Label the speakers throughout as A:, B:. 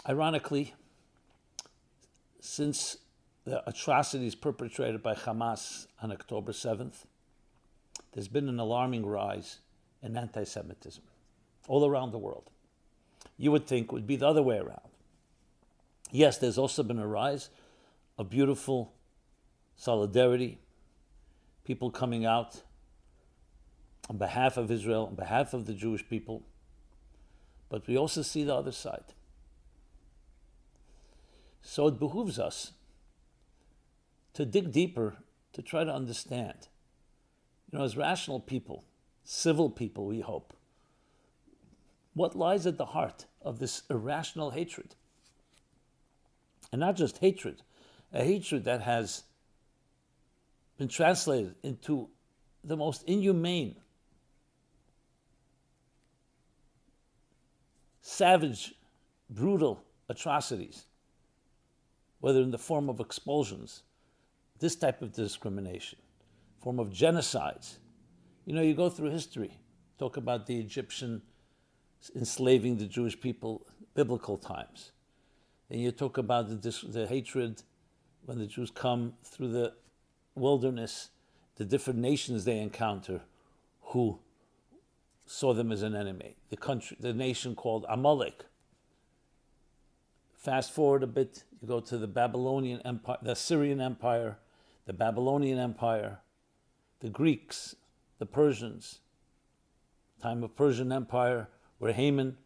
A: Ironically, since the atrocities perpetrated by Hamas on October 7th, there's been an alarming rise in anti-Semitism all around the world. You would think it would be the other way around. Yes, there's also been a rise of beautiful solidarity, people coming out on behalf of Israel, on behalf of the Jewish people, but we also see the other side. So it behooves us to dig deeper, to try to understand. As rational people, civil people, we hope, what lies at the heart of this irrational hatred? And not just hatred, a hatred that has been translated into the most inhumane, savage, brutal atrocities, whether in the form of expulsions, this type of discrimination, form of genocides. You go through history, talk about the Egyptian enslaving the Jewish people, biblical times. Then you talk about the hatred when the Jews come through the wilderness, the different nations they encounter who saw them as an enemy. The nation called Amalek. Fast forward a bit, you go to the Babylonian Empire, the Assyrian Empire, the Babylonian Empire, the Greeks, the Persians, time of Persian Empire, where Haman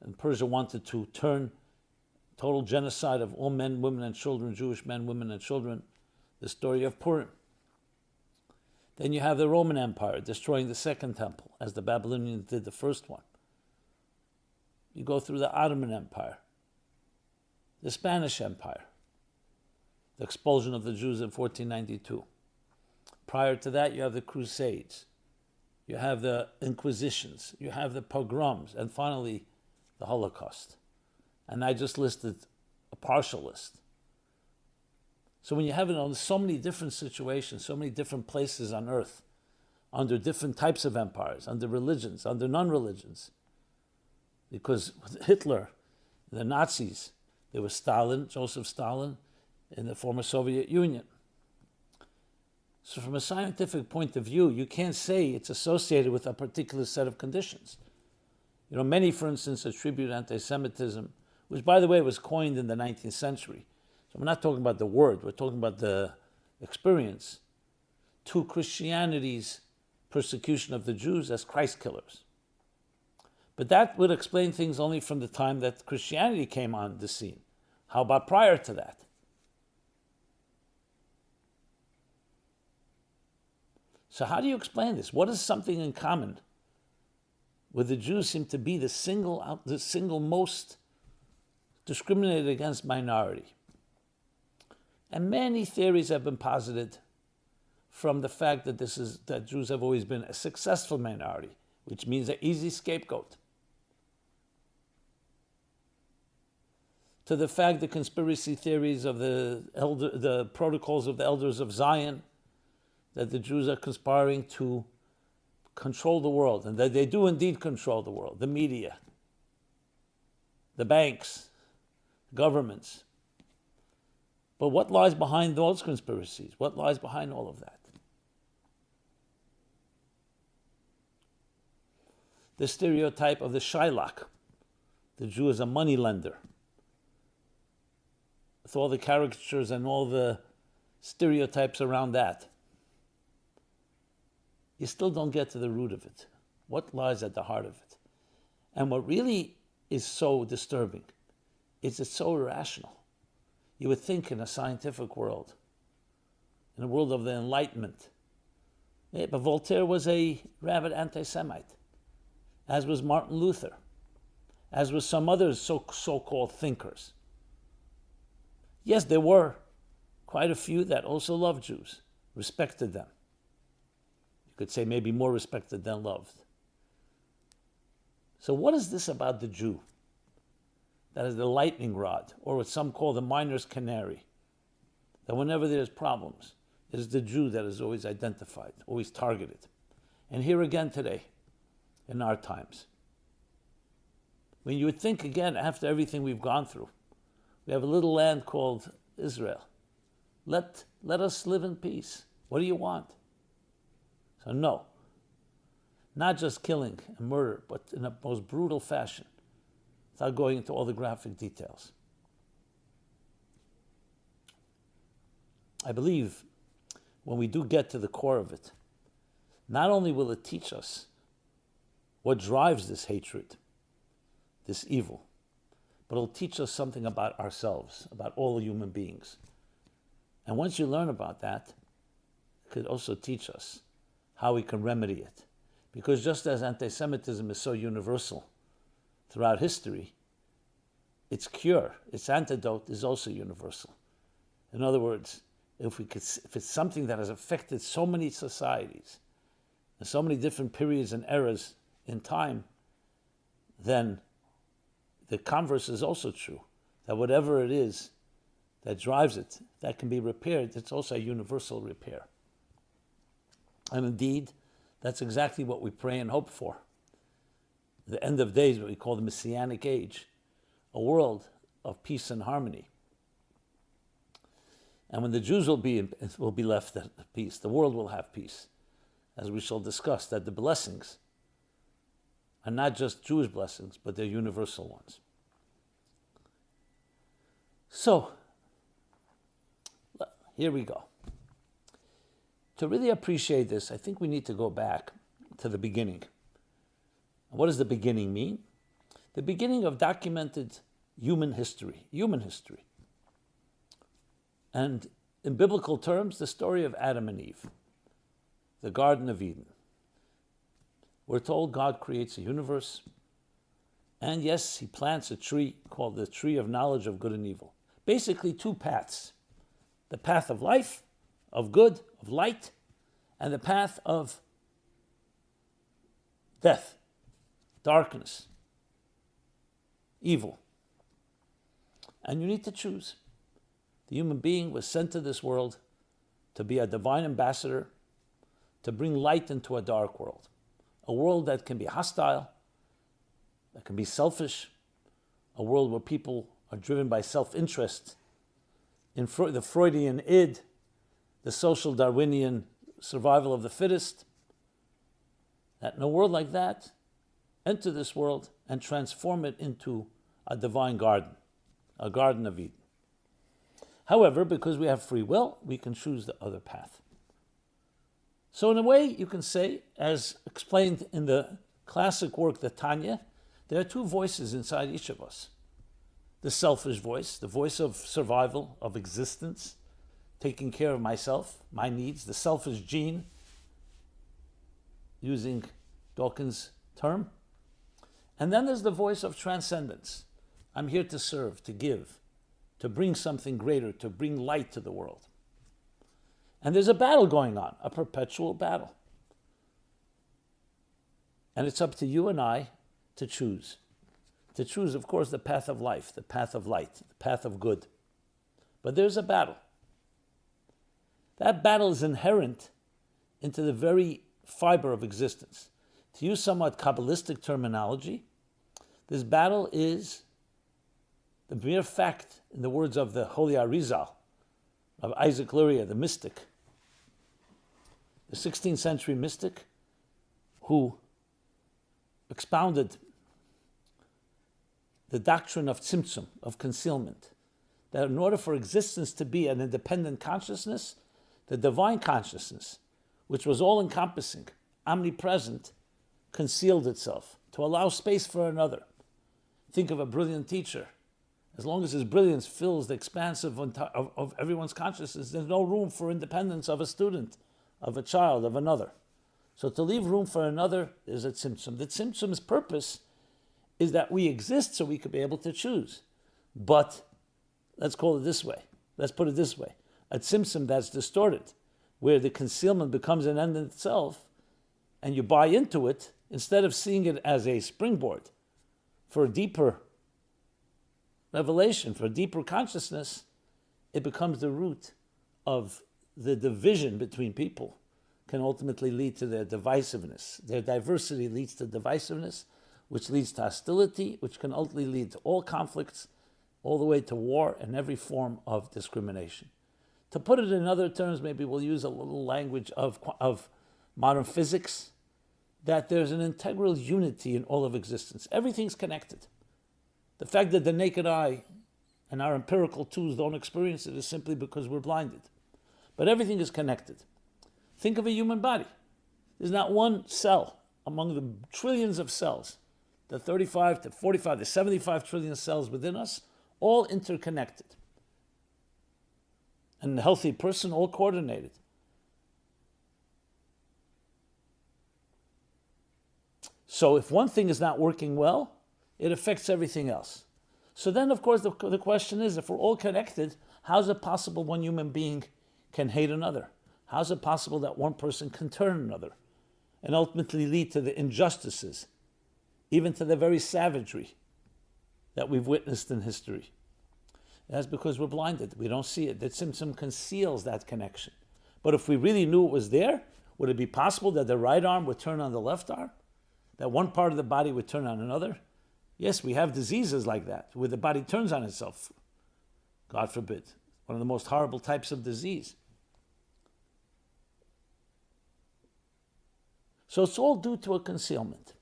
A: and Persia wanted to turn total genocide of all men, women, and children, Jewish men, women, and children, the story of Purim. Then you have the Roman Empire destroying the second temple, as the Babylonians did the first one. You go through the Ottoman Empire, the Spanish Empire, the expulsion of the Jews in 1492. Prior to that, you have the Crusades, you have the Inquisitions, you have the pogroms, and finally, the Holocaust. And I just listed a partial list. So when you have it on so many different situations, so many different places on earth, under different types of empires, under religions, under non-religions, because with Hitler, the Nazis, there was Stalin, Joseph Stalin, in the former Soviet Union. So from a scientific point of view, you can't say it's associated with a particular set of conditions. Many, for instance, attribute anti-Semitism, which, by the way, was coined in the 19th century. So we're not talking about the word, we're talking about the experience, to Christianity's persecution of the Jews as Christ killers. But that would explain things only from the time that Christianity came on the scene. How about prior to that? So how do you explain this? What is something in common where the Jews seem to be the single most discriminated against minority? And many theories have been posited from the fact that Jews have always been a successful minority, which means an easy scapegoat, to the fact the conspiracy theories of the protocols of the elders of Zion, that the Jews are conspiring to control the world, and that they do indeed control the world, the media, the banks, governments. But what lies behind those conspiracies? What lies behind all of that? The stereotype of the Shylock, the Jew as a moneylender, with all the caricatures and all the stereotypes around that. You still don't get to the root of it. What lies at the heart of it? And what really is so disturbing is it's so irrational. You would think in a scientific world, in a world of the Enlightenment. Yeah, but Voltaire was a rabid anti-Semite, as was Martin Luther, as was some other so-called thinkers. Yes, there were quite a few that also loved Jews, respected them. You could say maybe more respected than loved. So what is this about the Jew that is the lightning rod, or what some call the miner's canary, that whenever there's problems, it is the Jew that is always identified, always targeted? And here again today, in our times, When you would think again, after everything we've gone through, we have a little land called Israel. Let us live in peace. What do you want? So no, not just killing and murder, but in a most brutal fashion, without going into all the graphic details. I believe when we do get to the core of it, not only will it teach us what drives this hatred, this evil, but it'll teach us something about ourselves, about all human beings. And once you learn about that, it could also teach us how we can remedy it. Because just as anti-Semitism is so universal throughout history, its cure, its antidote is also universal. In other words, if it's something that has affected so many societies, and so many different periods and eras in time, then the converse is also true, that whatever it is that drives it, that can be repaired, it's also a universal repair. And indeed, that's exactly what we pray and hope for. The end of days, what we call the Messianic age, a world of peace and harmony. And when the Jews will be left at peace, the world will have peace. As we shall discuss, that the blessings are not just Jewish blessings, but they're universal ones. So, here we go. To really appreciate this, I think we need to go back to the beginning. What does the beginning mean? The beginning of documented human history. And in biblical terms, the story of Adam and Eve, the Garden of Eden. We're told God creates a universe, and yes, he plants a tree called the tree of knowledge of good and evil. Basically two paths. The path of life, of good, of light, and the path of death, darkness, evil. And you need to choose. The human being was sent to this world to be a divine ambassador, to bring light into a dark world. A world that can be hostile, that can be selfish, a world where people are driven by self-interest, in the Freudian id, the social Darwinian survival of the fittest. That in a world like that, enter this world and transform it into a divine garden, a Garden of Eden. However, because we have free will, we can choose the other path. So in a way, you can say, as explained in the classic work, the Tanya, there are two voices inside each of us. The selfish voice, the voice of survival, of existence, taking care of myself, my needs, the selfish gene, using Dawkins' term. And then there's the voice of transcendence. I'm here to serve, to give, to bring something greater, to bring light to the world. And there's a battle going on, a perpetual battle. And it's up to you and I to choose. To choose, of course, the path of life, the path of light, the path of good. But there's a battle. That battle is inherent into the very fiber of existence. To use somewhat Kabbalistic terminology, this battle is the mere fact, in the words of the Holy Arizal, of Isaac Luria, the mystic, the 16th century mystic, who expounded the doctrine of tzimtzum, of concealment, that in order for existence to be an independent consciousness, the divine consciousness, which was all-encompassing, omnipresent, concealed itself to allow space for another. Think of a brilliant teacher. As long as his brilliance fills the expanse of everyone's consciousness, there's no room for independence of a student, of a child, of another. So to leave room for another is a tzimtzum. The tzimtzum's purpose is that we exist so we could be able to choose. But let's call it this way. Let's put it this way. A tzimtzum that's distorted, where the concealment becomes an end in itself, and you buy into it, instead of seeing it as a springboard for a deeper revelation, for a deeper consciousness, it becomes the root of the division between people, can ultimately lead to their divisiveness. Their diversity leads to divisiveness, which leads to hostility, which can ultimately lead to all conflicts, all the way to war and every form of discrimination. To put it in other terms, maybe we'll use a little language of modern physics, that there's an integral unity in all of existence. Everything's connected. The fact that the naked eye and our empirical tools don't experience it is simply because we're blinded. But everything is connected. Think of a human body. There's not one cell among the trillions of cells, the 35 to 45 to 75 trillion cells within us, all interconnected. And a healthy person, all coordinated. So if one thing is not working well, it affects everything else. So then, of course, the question is, if we're all connected, how is it possible one human being can hate another? How is it possible that one person can turn another and ultimately lead to the injustices, even to the very savagery that we've witnessed in history? That's because we're blinded. We don't see it. That symptom conceals that connection. But if we really knew it was there, would it be possible that the right arm would turn on the left arm? That one part of the body would turn on another? Yes, we have diseases like that, where the body turns on itself. God forbid. One of the most horrible types of disease. So it's all due to a concealment.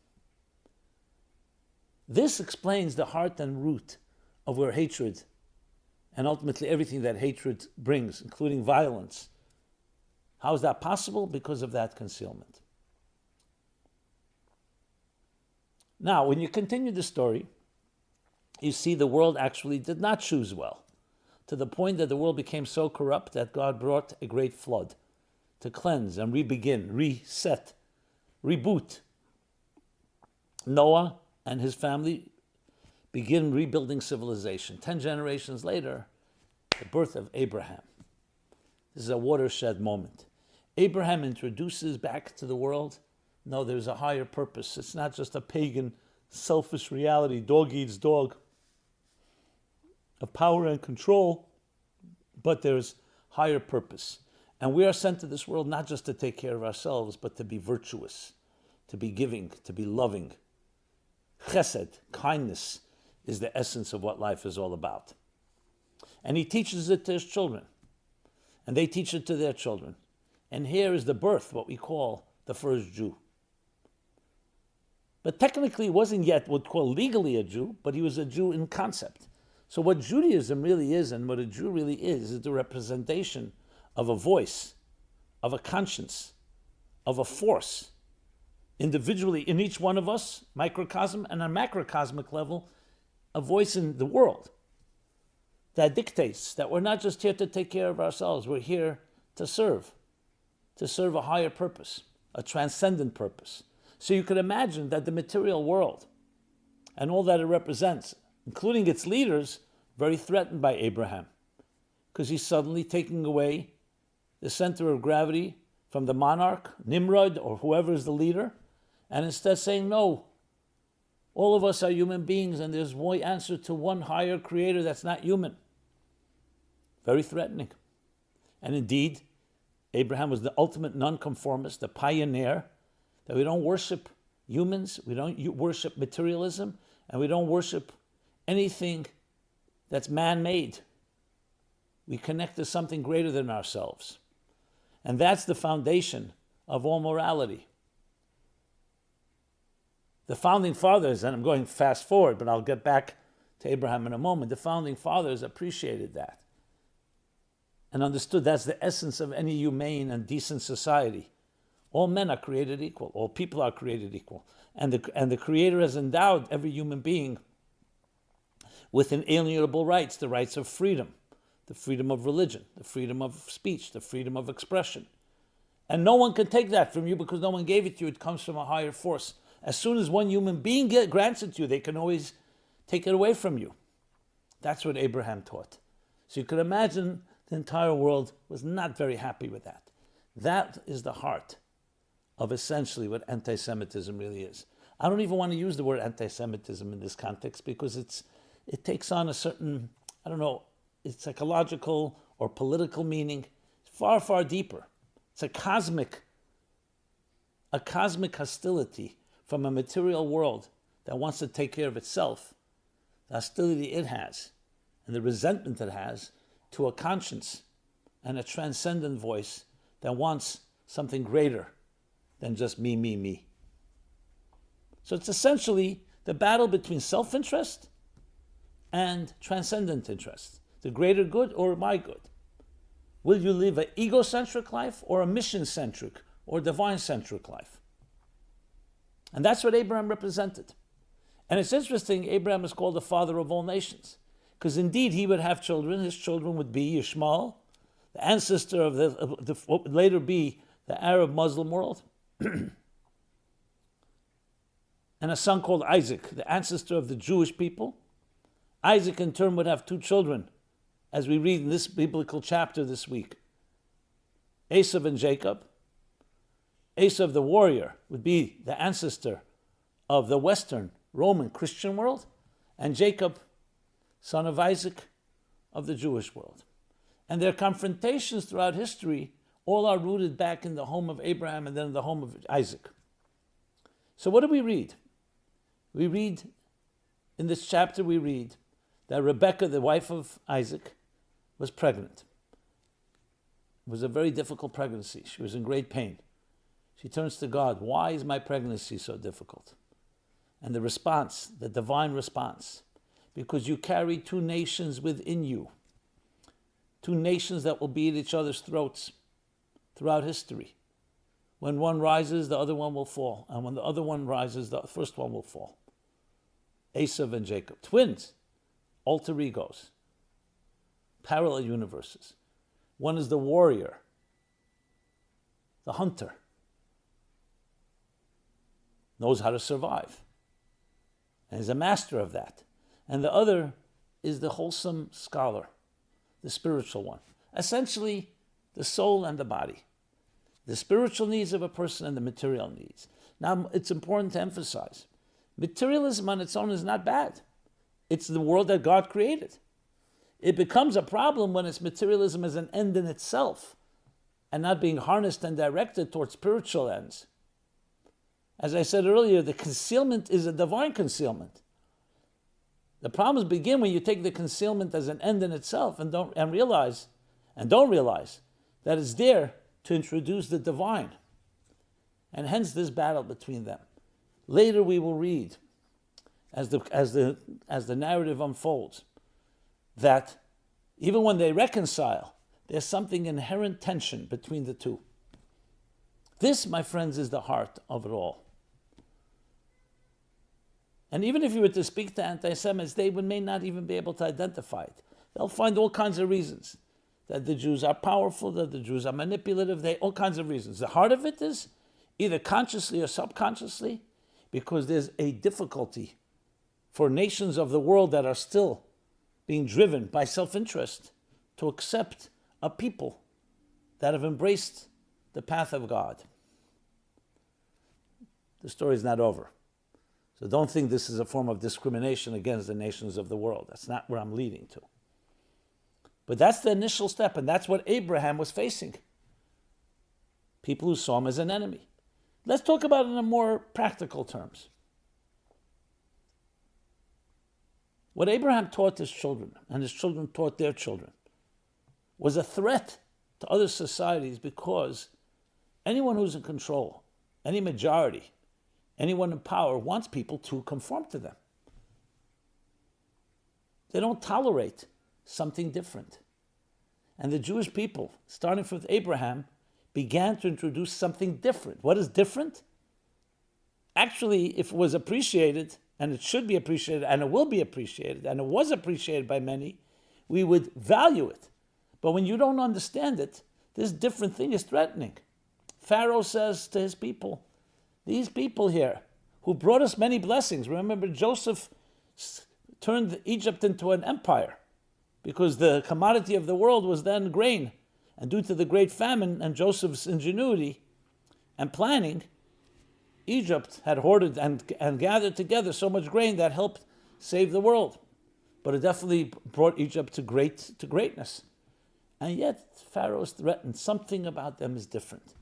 A: This explains the heart and root of where hatred, and ultimately everything that hatred brings, including violence. How is that possible? Because of that concealment. Now, when you continue the story, you see the world actually did not choose well, to the point that the world became so corrupt that God brought a great flood to cleanse and re-begin, reset, reboot. Noah and his family begin rebuilding civilization. 10 generations later, the birth of Abraham. This is a watershed moment. Abraham introduces back to the world, no, there's a higher purpose. It's not just a pagan, selfish reality, dog eats dog, of power and control, but there's higher purpose. And we are sent to this world not just to take care of ourselves, but to be virtuous, to be giving, to be loving. Chesed, kindness, is the essence of what life is all about. And he teaches it to his children, and they teach it to their children. And here is the birth, what we call the first Jew. But technically he wasn't yet what we call legally a Jew, but he was a Jew in concept. So what Judaism really is, and what a Jew really is the representation of a voice, of a conscience, of a force, individually in each one of us, microcosm, and on a macrocosmic level, a voice in the world that dictates that we're not just here to take care of ourselves, we're here to serve a higher purpose, a transcendent purpose. So you could imagine that the material world and all that it represents, including its leaders, very threatened by Abraham, because he's suddenly taking away the center of gravity from the monarch, Nimrod, or whoever is the leader, and instead saying, no, all of us are human beings, and there's one answer to one higher creator that's not human. Very threatening. And indeed, Abraham was the ultimate nonconformist, the pioneer, that we don't worship humans, we don't worship materialism, and we don't worship anything that's man-made. We connect to something greater than ourselves. And that's the foundation of all morality. The founding fathers, and I'm going fast forward, but I'll get back to Abraham in a moment, the founding fathers appreciated that and understood that's the essence of any humane and decent society. All men are created equal. All people are created equal. And the Creator has endowed every human being with inalienable rights, the rights of freedom, the freedom of religion, the freedom of speech, the freedom of expression. And no one can take that from you because no one gave it to you. It comes from a higher force. As soon as one human being grants it to you, they can always take it away from you. That's what Abraham taught. So you could imagine the entire world was not very happy with that. That is the heart of essentially what anti-Semitism really is. I don't even want to use the word anti-Semitism in this context because it takes on a certain, it's psychological or political meaning. It's far, far deeper. It's a cosmic hostility from a material world that wants to take care of itself, the hostility it has, and the resentment it has, to a conscience and a transcendent voice that wants something greater than just me, me, me. So it's essentially the battle between self-interest and transcendent interest. The greater good or my good. Will you live an egocentric life or a mission-centric or divine-centric life? And that's what Abraham represented. And it's interesting, Abraham is called the father of all nations, because indeed he would have children. His children would be Ishmael, the ancestor of what would later be the Arab Muslim world, and a son called Isaac, the ancestor of the Jewish people. Isaac in turn would have two children, as we read in this biblical chapter this week, Esau and Jacob. Esau the warrior would be the ancestor of the Western Roman Christian world, and Jacob, son of Isaac, of the Jewish world. And their confrontations throughout history all are rooted back in the home of Abraham and then in the home of Isaac. So what do we read? We read, in this chapter we read that Rebekah, the wife of Isaac, was pregnant. It was a very difficult pregnancy. She was in great pain. She turns to God, why is my pregnancy so difficult? And the response, the divine response, because you carry two nations within you, two nations that will be at each other's throats throughout history. When one rises, the other one will fall. And when the other one rises, the first one will fall. Esau and Jacob, twins, alter egos, parallel universes. One is the warrior, the hunter, knows how to survive, and is a master of that. And the other is the wholesome scholar, the spiritual one. Essentially, the soul and the body. The spiritual needs of a person and the material needs. Now, it's important to emphasize, materialism on its own is not bad. It's the world that God created. It becomes a problem when it's materialism as an end in itself and not being harnessed and directed towards spiritual ends. As I said earlier, the concealment is a divine concealment. The problems begin when you take the concealment as an end in itself and don't realize that it's there to introduce the divine. And hence this battle between them. Later we will read, as the narrative unfolds, that even when they reconcile, there's something inherent tension between the two. This, my friends, is the heart of it all. And even if you were to speak to anti-Semites, they may not even be able to identify it. They'll find all kinds of reasons. That the Jews are powerful, that the Jews are manipulative, all kinds of reasons. The heart of it is, either consciously or subconsciously, because there's a difficulty for nations of the world that are still being driven by self-interest to accept a people that have embraced the path of God. The story is not over. So don't think this is a form of discrimination against the nations of the world. That's not where I'm leading to. But that's the initial step, and that's what Abraham was facing. People who saw him as an enemy. Let's talk about it in more practical terms. What Abraham taught his children, and his children taught their children, was a threat to other societies, because anyone who's in control, any majority, anyone in power wants people to conform to them. They don't tolerate something different. And the Jewish people, starting with Abraham, began to introduce something different. What is different? Actually, if it was appreciated, and it should be appreciated, and it will be appreciated, and it was appreciated by many, we would value it. But when you don't understand it, this different thing is threatening. Pharaoh says to his people, these people here who brought us many blessings. Remember, Joseph turned Egypt into an empire because the commodity of the world was then grain. And due to the great famine and Joseph's ingenuity and planning, Egypt had hoarded and gathered together so much grain that helped save the world. But it definitely brought Egypt to greatness. And yet Pharaoh is threatened. Something about them is different.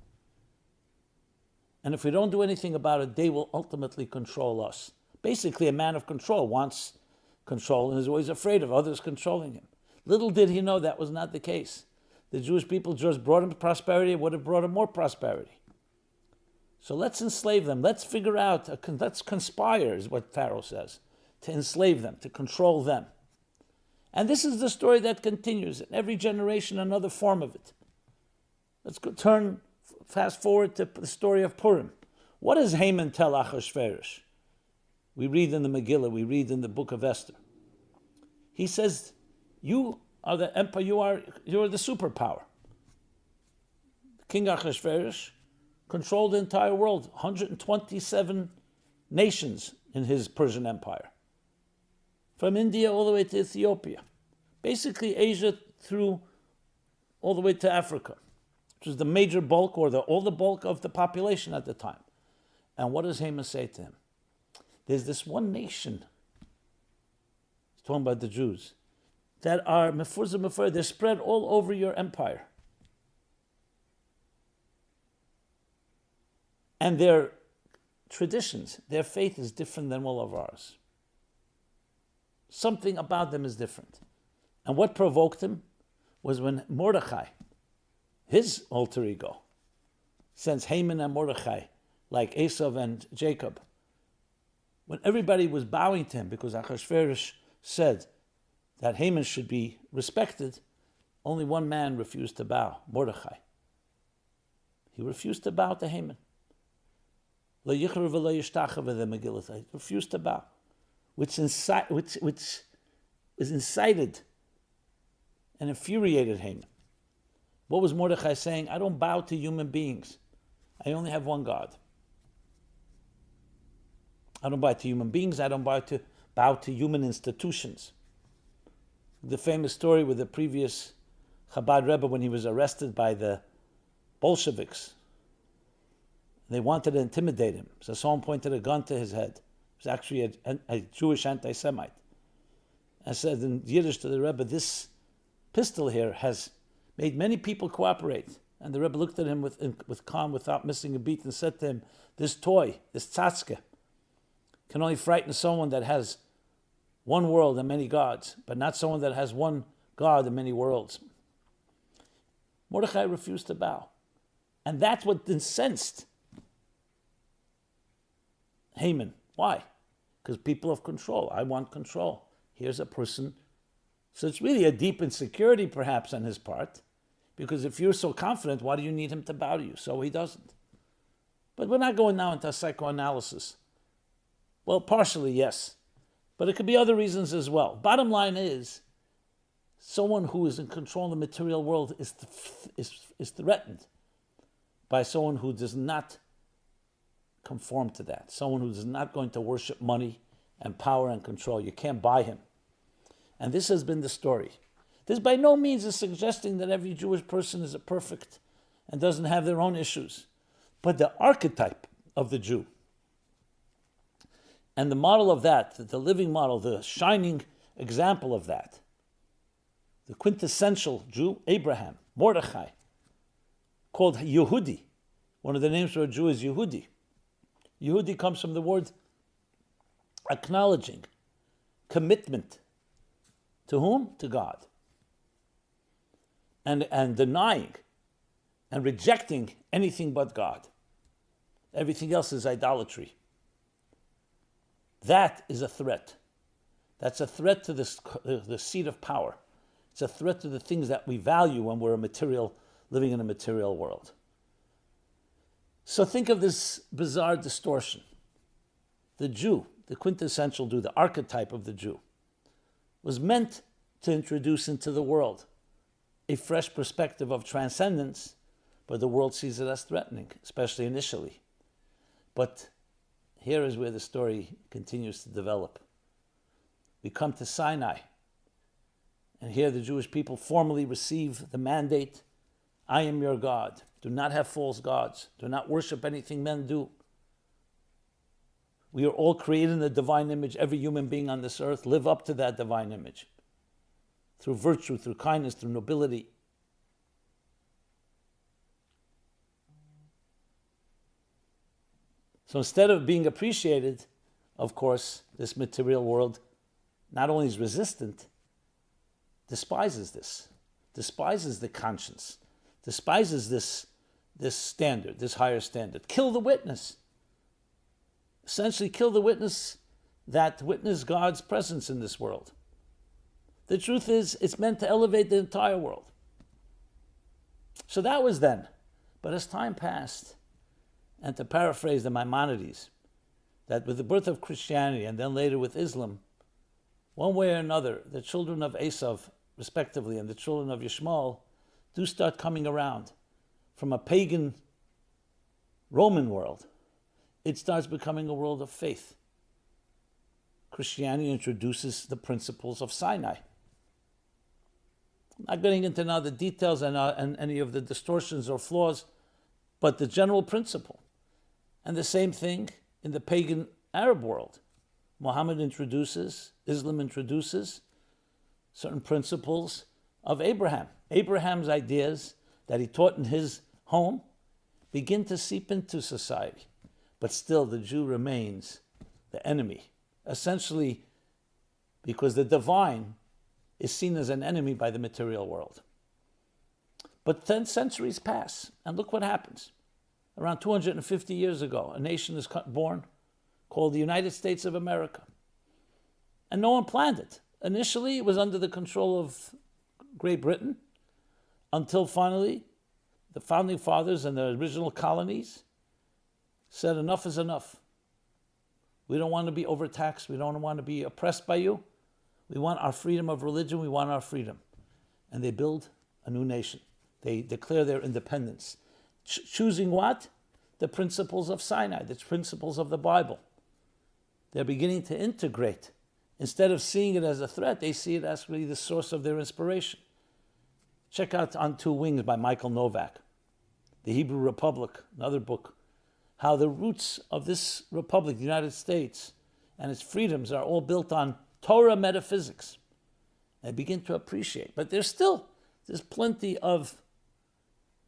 A: And if we don't do anything about it, they will ultimately control us. basically a man of control, wants control and is always afraid of others controlling him. Little did he know that was not the case. The Jewish people just brought him prosperity, it would have brought him more prosperity. So let's enslave them. Let's figure out, let's conspire, is what Pharaoh says, to enslave them, to control them. And this is the story that continues. In every generation, another form of it. Let's fast forward to the story of Purim. What does Haman tell Achashverosh? We read in the Megillah, we read in the book of Esther. He says, you are the empire, you are the superpower. King Achashverosh controlled the entire world, 127 nations in his Persian Empire. From India all the way to Ethiopia. Basically Asia through all the way to Africa, which was the major bulk or all the bulk of the population at the time. And what does Haman say to him? There's this one nation, he's talking about the Jews, that are mefuzah, they're spread all over your empire. And their traditions, their faith is different than all of ours. Something about them is different. And what provoked him was when Mordechai, his alter ego, sends Haman and Mordechai, like Esav and Jacob, when everybody was bowing to him because Achashverosh said that Haman should be respected, only one man refused to bow, Mordechai. He refused to bow to Haman. He refused to bow, which incited and infuriated Haman. What was Mordechai saying? I don't bow to human beings. I only have one God. I don't bow to human beings. I don't bow to human institutions. The famous story with the previous Chabad Rebbe when he was arrested by the Bolsheviks. They wanted to intimidate him. So someone pointed a gun to his head. It was actually a Jewish anti-Semite. I said in Yiddish to the Rebbe, this pistol here has made many people cooperate. And the Rebbe looked at him with calm, without missing a beat, and said to him, this toy, this tzatske, can only frighten someone that has one world and many gods, but not someone that has one God and many worlds. Mordechai refused to bow. And that's what incensed Haman. Why? Because people have control. I want control. Here's a person. So it's really a deep insecurity perhaps on his part, because if you're so confident, why do you need him to bow to you? So he doesn't. But we're not going now into psychoanalysis. Well, partially, yes. But it could be other reasons as well. Bottom line is, someone who is in control of the material world is threatened by someone who does not conform to that. Someone who is not going to worship money and power and control. You can't buy him. And this has been the story. This by no means is suggesting that every Jewish person is a perfect and doesn't have their own issues. But the archetype of the Jew and the model of that, the living model, the shining example of that, the quintessential Jew, Abraham, Mordechai, called Yehudi. One of the names for a Jew is Yehudi. Yehudi comes from the word acknowledging, commitment. To whom? To God. And denying and rejecting anything but God. Everything else is idolatry. That is a threat. That's a threat to the seat of power. It's a threat to the things that we value when we're living in a material world. So think of this bizarre distortion. The Jew, the quintessential Jew, the archetype of the Jew, was meant to introduce into the world a fresh perspective of transcendence, but the world sees it as threatening, especially initially. But here is where the story continues to develop. We come to Sinai, and here the Jewish people formally receive the mandate, I am your God. Do not have false gods. Do not worship anything men do. We are all created in the divine image. Every human being on this earth, live up to that divine image. Through virtue, through kindness, through nobility. So instead of being appreciated, of course, this material world not only is resistant, despises this, despises the conscience, despises this standard, this higher standard. Kill the witness. Essentially, kill the witness that witnessed God's presence in this world. The truth is, it's meant to elevate the entire world. So that was then. But as time passed, and to paraphrase the Maimonides, that with the birth of Christianity and then later with Islam, one way or another, the children of Esav, respectively, and the children of Yishmael do start coming around from a pagan Roman world. It starts becoming a world of faith. Christianity introduces the principles of Sinai. I'm not getting into now the details and any of the distortions or flaws, but the general principle. And the same thing in the pagan Arab world. Muhammad introduces, Islam introduces certain principles of Abraham. Abraham's ideas that he taught in his home begin to seep into society. But still, the Jew remains the enemy, essentially because the divine is seen as an enemy by the material world. But 10 centuries pass, and look what happens. Around 250 years ago, a nation is born called the United States of America. And no one planned it. Initially, it was under the control of Great Britain, until finally the founding fathers and the original colonies said enough is enough. We don't want to be overtaxed. We don't want to be oppressed by you. We want our freedom of religion. We want our freedom. And they build a new nation. They declare their independence. Choosing what? The principles of Sinai, the principles of the Bible. They're beginning to integrate. Instead of seeing it as a threat, they see it as really the source of their inspiration. Check out On Two Wings by Michael Novak. The Hebrew Republic, another book. How the roots of this republic, the United States, and its freedoms are all built on Torah metaphysics. They begin to appreciate. But there's plenty of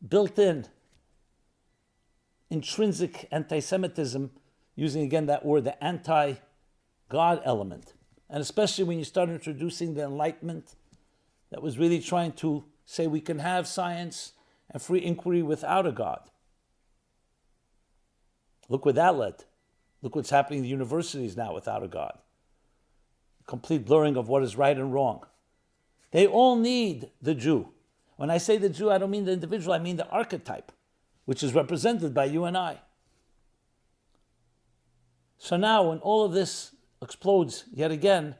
A: built-in, intrinsic anti-Semitism, using again that word, the anti-God element. And especially when you start introducing the Enlightenment that was really trying to say we can have science and free inquiry without a God. Look where that led. Look what's happening in the universities now without a God. Complete blurring of what is right and wrong. They all need the Jew. When I say the Jew, I don't mean the individual, I mean the archetype, which is represented by you and I. So now when all of this explodes yet again,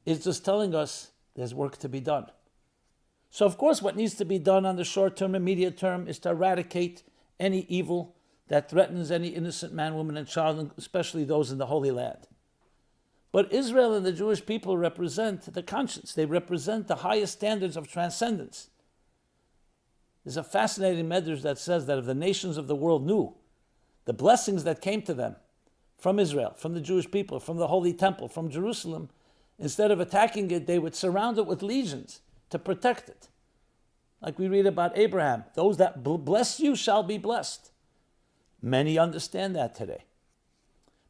A: it's just telling us there's work to be done. So of course what needs to be done on the short term and immediate term is to eradicate any evil that threatens any innocent man, woman, and child, especially those in the Holy Land. But Israel and the Jewish people represent the conscience. They represent the highest standards of transcendence. There's a fascinating medrash that says that if the nations of the world knew the blessings that came to them from Israel, from the Jewish people, from the Holy Temple, from Jerusalem, instead of attacking it, they would surround it with legions to protect it. Like we read about Abraham, those that bless you shall be blessed. Many understand that today,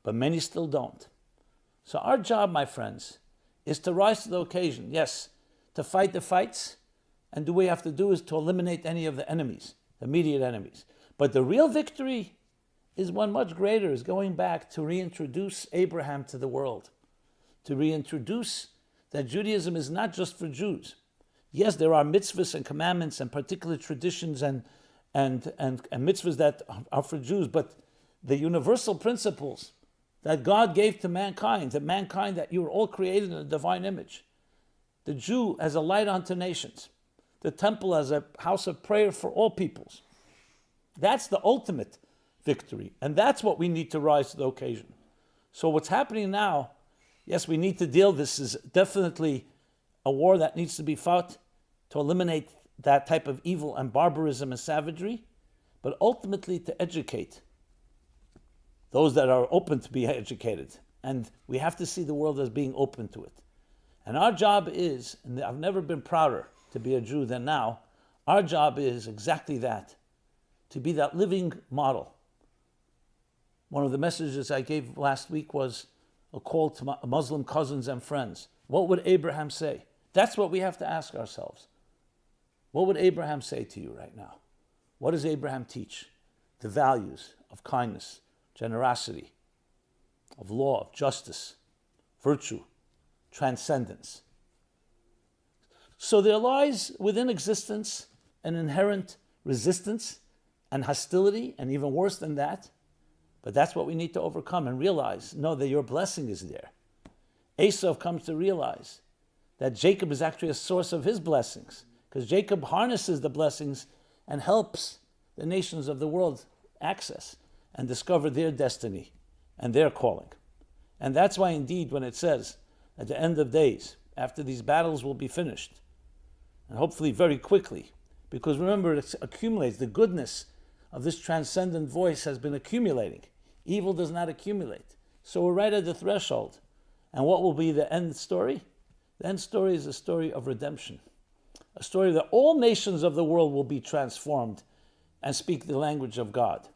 A: but many still don't. So our job, my friends, is to rise to the occasion. Yes, to fight the fights, and do what we have to do is to eliminate any of the enemies, the immediate enemies. But the real victory is one much greater, is going back to reintroduce Abraham to the world, to reintroduce that Judaism is not just for Jews. Yes, there are mitzvahs and commandments and particular traditions and mitzvahs that are for Jews, but the universal principles that God gave to mankind that you were all created in a divine image. The Jew as a light unto nations. The temple as a house of prayer for all peoples. That's the ultimate victory. And that's what we need to rise to the occasion. So what's happening now, yes, we need to deal, this is definitely a war that needs to be fought to eliminate that type of evil and barbarism and savagery, but ultimately to educate those that are open to be educated. And we have to see the world as being open to it. And our job is, and I've never been prouder to be a Jew than now, our job is exactly that, to be that living model. One of the messages I gave last week was a call to Muslim cousins and friends. What would Abraham say? That's what we have to ask ourselves. What would Abraham say to you right now? What does Abraham teach? The values of kindness, generosity, of law, of justice, virtue, transcendence. So there lies within existence an inherent resistance and hostility, and even worse than that. But that's what we need to overcome and realize, know that your blessing is there. Esau comes to realize that Jacob is actually a source of his blessings, because Jacob harnesses the blessings and helps the nations of the world access and discover their destiny and their calling. And that's why indeed when it says at the end of days, after these battles will be finished, and hopefully very quickly, because remember it accumulates, the goodness of this transcendent voice has been accumulating. Evil does not accumulate. So we're right at the threshold. And what will be the end story? The end story is a story of redemption. A story that all nations of the world will be transformed and speak the language of God.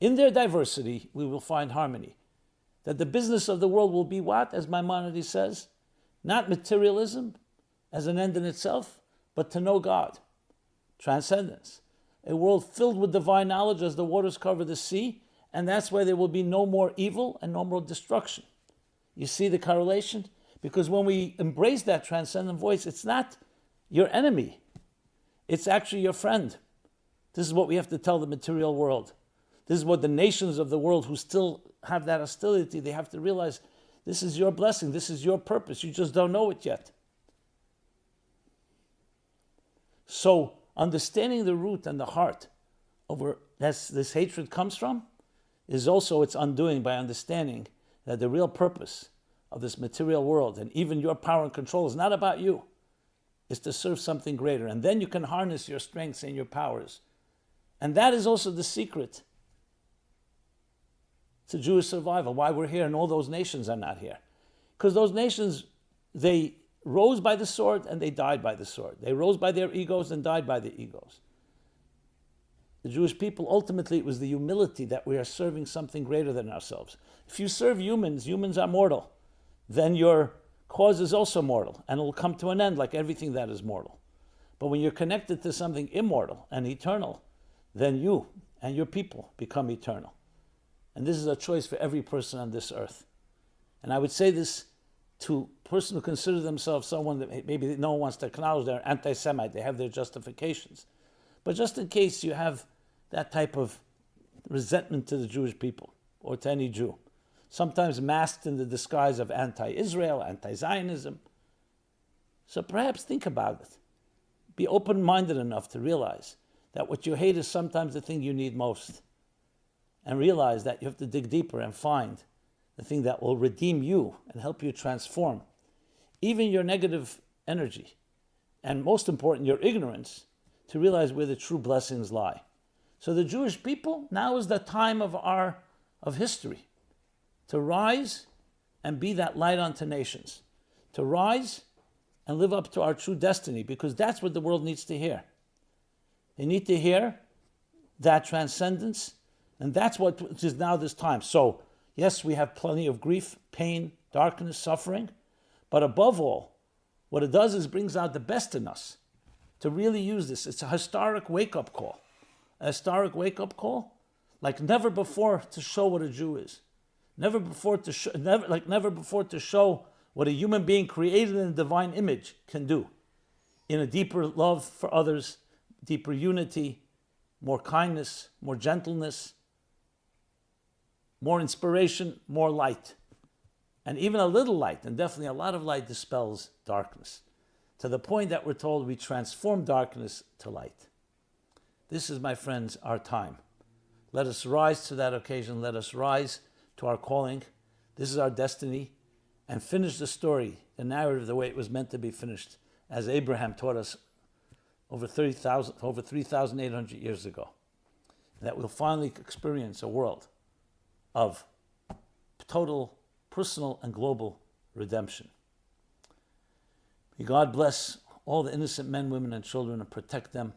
A: In their diversity, we will find harmony. That the business of the world will be what, as Maimonides says? Not materialism as an end in itself, but to know God. Transcendence. A world filled with divine knowledge as the waters cover the sea, and that's why there will be no more evil and no more destruction. You see the correlation? Because when we embrace that transcendent voice, it's not your enemy. It's actually your friend. This is what we have to tell the material world. This is what the nations of the world who still have that hostility, they have to realize this is your blessing, this is your purpose. You just don't know it yet. So, understanding the root and the heart of where this hatred comes from is also its undoing by understanding that the real purpose of this material world and even your power and control is not about you. It's to serve something greater. And then you can harness your strengths and your powers. And that is also the secret to Jewish survival, why we're here and all those nations are not here. Because those nations, they rose by the sword and they died by the sword. They rose by their egos and died by the egos. The Jewish people, ultimately, it was the humility that we are serving something greater than ourselves. If you serve humans, humans are mortal, then your cause is also mortal, and it will come to an end like everything that is mortal. But when you're connected to something immortal and eternal, then you and your people become eternal. And this is a choice for every person on this earth. And I would say this to a person who considers themselves someone that maybe no one wants to acknowledge they're anti-Semite, they have their justifications. But just in case you have that type of resentment to the Jewish people or to any Jew, sometimes masked in the disguise of anti-Israel, anti-Zionism. So perhaps think about it. Be open-minded enough to realize that what you hate is sometimes the thing you need most. And realize that you have to dig deeper and find the thing that will redeem you and help you transform even your negative energy. And most important, your ignorance, to realize where the true blessings lie. So the Jewish people, now is the time of history to rise and be that light unto nations, to rise and live up to our true destiny, because that's what the world needs to hear. They need to hear that transcendence, and that's what is now this time. So, yes, we have plenty of grief, pain, darkness, suffering, but above all, what it does is brings out the best in us to really use this. It's a historic wake-up call. A historic wake-up call like never before to show what a Jew is. Never before to show what a human being created in a divine image can do. In a deeper love for others, deeper unity, more kindness, more gentleness, more inspiration, more light. And even a little light, and definitely a lot of light, dispels darkness. To the point that we're told we transform darkness to light. This is, my friends, our time. Let us rise to that occasion. Let us rise to our calling. This is our destiny. And finish the story, the narrative, the way it was meant to be finished, as Abraham taught us over 3,800 years ago. That we'll finally experience a world of total personal and global redemption. May God bless all the innocent men, women, and children and protect them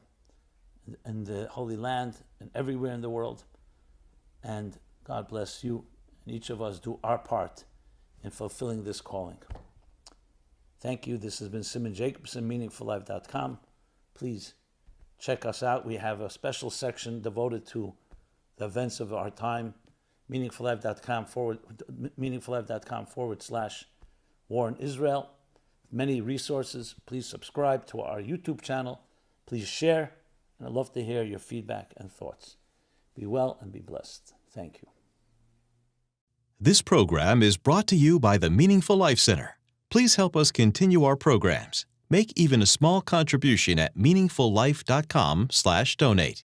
A: in the Holy Land and everywhere in the world. And God bless you, and each of us do our part in fulfilling this calling. Thank you. This has been Simon Jacobson, meaningfullife.com. Please check us out. We have a special section devoted to the events of our time, meaningfullife.com/war in Israel. Many resources. Please subscribe to our YouTube channel. Please share, and I'd love to hear your feedback and thoughts. Be well and be blessed. Thank you.
B: This program is brought to you by the Meaningful Life Center. Please help us continue our programs. Make even a small contribution at meaningfullife.com/donate.